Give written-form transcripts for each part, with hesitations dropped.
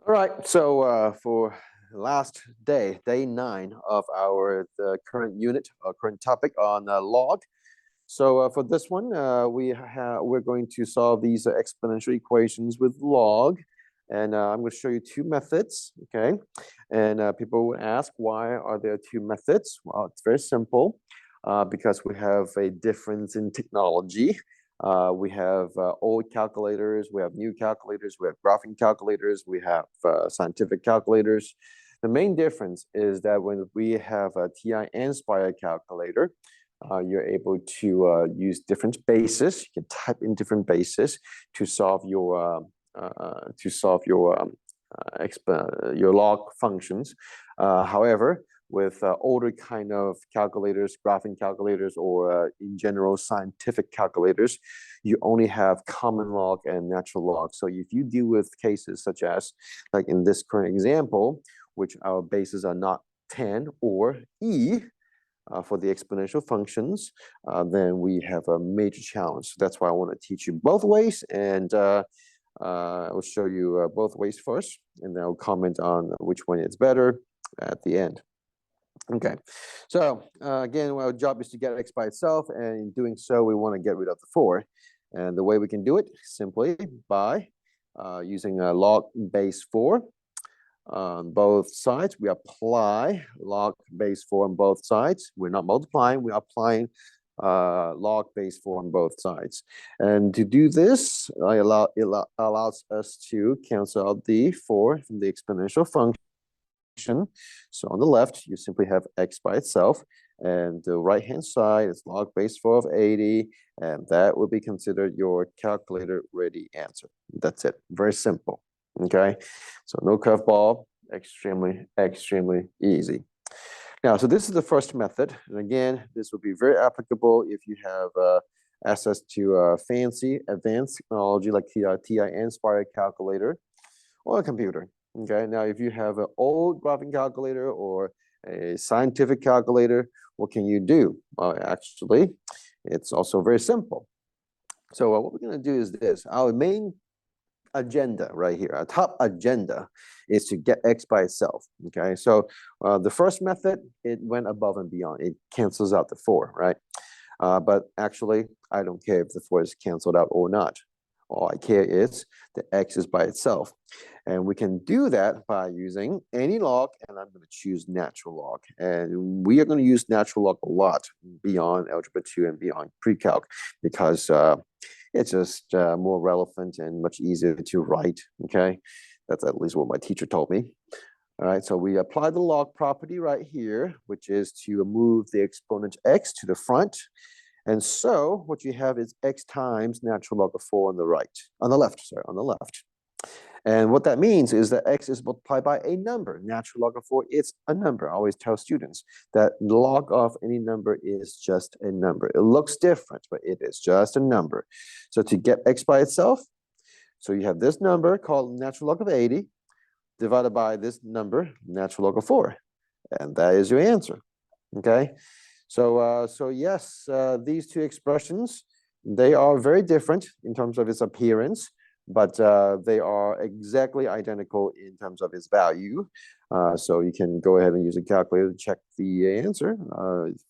All right, so for last day, day 9 of the current unit, current topic on log. So for this one, we're going to solve these exponential equations with log, and I'm going to show you two methods. Okay, and people would ask, why are there two methods? Well, it's very simple, because we have a difference in technology. We have old calculators, we have new calculators, we have graphing calculators, we have scientific calculators. The main difference is that when we have a TI inspired calculator, you're able to use different bases. You can type in different bases to solve your your log functions. However, with older kind of calculators, graphing calculators, or in general scientific calculators, you only have common log and natural log. So if you deal with cases such as, like in this current example, which our bases are not 10 or e, for the exponential functions, then we have a major challenge. So that's why I want to teach you both ways, and I'll show you both ways first, and then I'll comment on which one is better at the end. Okay, so again, our job is to get x by itself, and in doing so, we want to get rid of the 4. And the way we can do it simply by using a log base 4 on both sides. We apply log base 4 on both sides. We're not multiplying, we're applying log base 4 on both sides. And to do this, it allows us to cancel out the 4 from the exponential function. So on the left, you simply have x by itself, and the right hand side is log base 4 of 80, and that will be considered your calculator ready answer. That's it. Very simple. Okay, so no curveball, extremely easy. Now, so this is the first method, and again, this will be very applicable if you have access to fancy advanced technology like TI inspired calculator or a computer. Okay, now if you have an old graphing calculator or a scientific calculator, what can you do? Well, actually, it's also very simple. So what we're going to do is this. Our main agenda right here, our top agenda, is to get x by itself. Okay, so the first method, it went above and beyond. It cancels out the 4, right? But actually, I don't care if the 4 is canceled out or not. All I care is the x is by itself. And we can do that by using any log, and I'm going to choose natural log. And we are going to use natural log a lot beyond Algebra 2 and beyond pre-calc, because it's just more relevant and much easier to write, okay? That's at least what my teacher told me. All right, so we apply the log property right here, which is to move the exponent x to the front. And so what you have is x times natural log of 4 on the left. And what that means is that x is multiplied by a number. Natural log of 4 is a number. I always tell students that log of any number is just a number. It looks different, but it is just a number. So to get x by itself, so you have this number called natural log of 80 divided by this number, natural log of 4. And that is your answer, okay? So yes, these two expressions, they are very different in terms of its appearance, but they are exactly identical in terms of its value. So you can go ahead and use a calculator to check the answer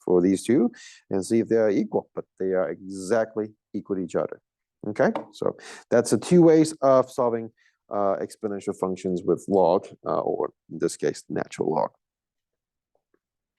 for these two and see if they are equal, but they are exactly equal to each other. Okay, so that's the two ways of solving exponential functions with log, or in this case, natural log.